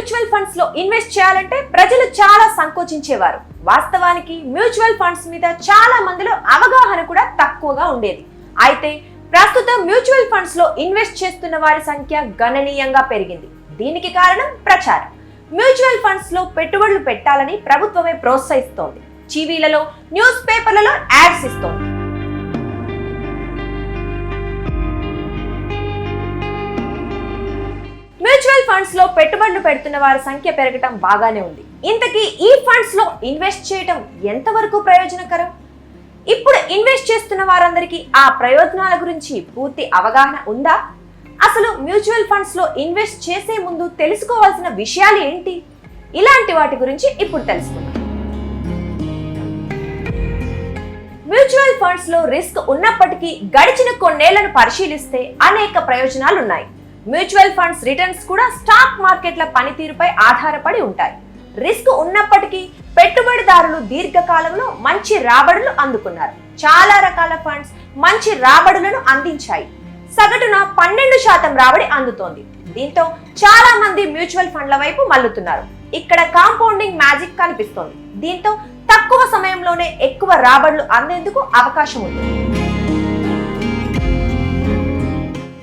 Mutual funds లో invest చేయాలంటే ప్రజలు చాలా సంకోచించేవారు. వాస్తవానికి మ్యూచువల్ ఫండ్స్ మీద చాలా మందిలో అవగాహన కూడా తక్కువగా ఉండేది. అయితే ప్రస్తుతం మ్యూచువల్ ఫండ్స్ లో ఇన్వెస్ట్ చేస్తున్న వారి సంఖ్య గణనీయంగా పెరిగింది. దీనికి కారణం ప్రచారం. మ్యూచువల్ ఫండ్స్ లో పెట్టుబడులు పెట్టాలని ప్రభుత్వమే ప్రోత్సహిస్తోంది. టీవీలలో, న్యూస్ పేపర్లలో యాడ్స్ ఇస్తోంది. మ్యూచువల్ ఫండ్స్ లో పెట్టుబడులు పెడుతున్న వారి సంఖ్య పెరగటం బాగానే ఉంది. ఇంతకీ ఈ ఫండ్స్ లో ఇన్వెస్ట్ చేయటం ఎంతవరకు ప్రయోజనకరం? ఇప్పుడు ఇన్వెస్ట్ చేస్తున్న వారందరికీ ఆ ప్రయోజనాల గురించి పూర్తి అవగాహన ఉందా? అసలు మ్యూచువల్ ఫండ్స్ లో ఇన్వెస్ట్ చేసే ముందు తెలుసుకోవాల్సిన విషయాలు ఏంటి? ఇలాంటి వాటి గురించి ఇప్పుడు తెలుసుకుందాం. మ్యూచువల్ ఫండ్స్ లో రిస్క్ ఉన్నప్పటికీ గడిచిన కొన్నేళ్లను పరిశీలిస్తే అనేక ప్రయోజనాలు ఉన్నాయి. మ్యూచువల్ ఫండ్స్ రిటర్న్స్ కూడా స్టాక్ మార్కెట్ల పనితీరుపై ఆధారపడి ఉంటాయి. రిస్క్ ఉన్నప్పటికీ పెట్టుబడిదారులు దీర్ఘకాలంలో మంచి రాబడులు అందుకున్నారు. చాలా రకాల ఫండ్స్ మంచి రాబడులను అందించాయి. సగటున 12% రాబడి అందుతోంది. దీంతో చాలా మంది మ్యూచువల్ ఫండ్ల వైపు మళ్లుతున్నారు. ఇక్కడ కాంపౌండింగ్ మ్యాజిక్ కనిపిస్తోంది. దీంతో తక్కువ సమయంలోనే ఎక్కువ రాబడులు అందేందుకు అవకాశం ఉంది.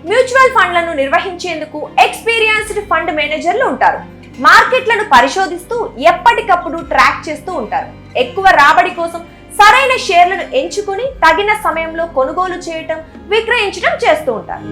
మ్యూచువల్ ఫండ్లను నిర్వహించేందుకు ఎక్స్పీరియన్స్డ్ ఫండ్ మేనేజర్లు ఉంటారు. మార్కెట్లను పరిశోధిస్తూ ఎప్పటికప్పుడు ట్రాక్ చేస్తూ ఉంటారు. ఎక్కువ రాబడి కోసం సరైన షేర్లను ఎంచుకుని తగిన సమయంలో కొనుగోలు చేయటం, విక్రయించడం చేస్తూ ఉంటారు.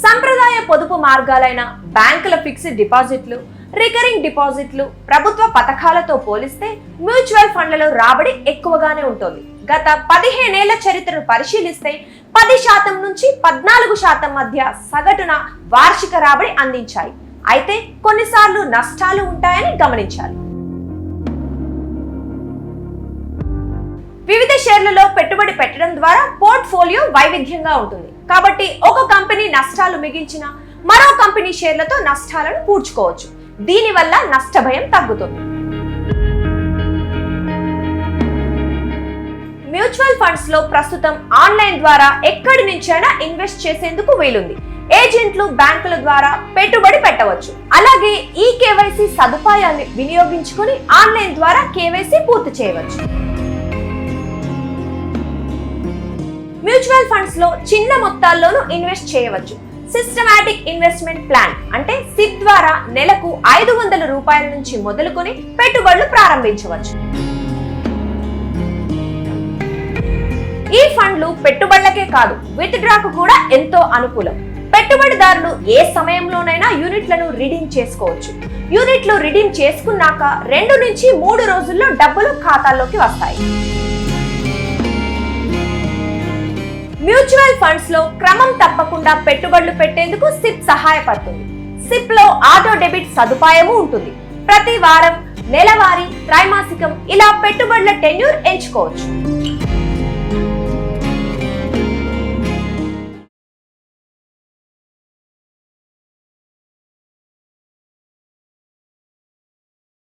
సంప్రదాయ పొదుపు మార్గాలైన బ్యాంకుల ఫిక్స్డ్ డిపాజిట్లు, రికరింగ్ డిపాజిట్లు, ప్రభుత్వ పథకాలతో పోలిస్తే మ్యూచువల్ ఫండ్లలో రాబడి ఎక్కువగానే ఉంటుంది. గత 15 ఏళ్ల చరిత్రను పరిశీలిస్తే 10% నుంచి 14% మధ్య సగటున వార్షిక రాబడి అందించాయి. అయితే కొన్నిసార్లు నష్టాలు ఉంటాయని గమనించాలి. వివిధ షేర్లలో పెట్టుబడి పెట్టడం ద్వారా పోర్ట్ఫోలియో వైవిధ్యంగా ఉంటుంది. కాబట్టి ఒక కంపెనీ నష్టాలు మిగిల్చిన మరో కంపెనీ షేర్లతో నష్టాలను పూడ్చుకోవచ్చు. దీనివల్ల నష్ట భయం తగ్గుతుంది. మ్యూచువల్ ఫండ్స్ లో ప్రస్తుతం ఆన్లైన్ ద్వారా ఎక్కడి నుంచైనా ఇన్వెస్ట్ చేసేందుకు వీలుంది. ఏజెంట్లు, బ్యాంకుల ద్వారా పెట్టుబడి పెట్టవచ్చు. అలాగే ఈ కేవైసీ సదుపాయాన్ని వినియోగించుకుని ఆన్లైన్ ద్వారా కేవైసీ పూర్తి చేయవచ్చు. మ్యూచువల్ ఫండ్స్ లో చిన్న మొత్తాల్లోనూ ఇన్వెస్ట్ చేయవచ్చు. సిస్టమాటిక్ ఇన్వెస్ట్మెంట్ ప్లాన్ అంటే సిప్ ద్వారా నెలకు 500 రూపాయల నుంచి మొదలుకొని పెట్టుబడులు ప్రారంభించవచ్చు. ఈ ఫండ్లు పెట్టుబడులకే కాదు, విత్డ్రాకు కూడా ఎంతో అనుకూలం. పెట్టుబడిదారులు ఏ సమయంలోనైనా యూనిట్లను రిడీమ్ చేసుకోవచ్చు. యూనిట్లు రిడీమ్ చేసుకున్నాక 2 నుంచి 3 రోజుల్లో డబ్బులు ఖాతాల్లోకి వస్తాయి. మ్యూచువల్ ఫండ్స్ లో క్రమం తప్పకుండా పెట్టుబడులు పెట్టేందుకు సిప్ సహాయపడుతుంది. సిప్ లో ఆటో డెబిట్ సదుపాయము ఉంటుంది. ప్రతి వారం, నెలవారీ, త్రైమాసికం ఇలా పెట్టుబడుల టెన్యూర్ ఎంచుకోవచ్చు.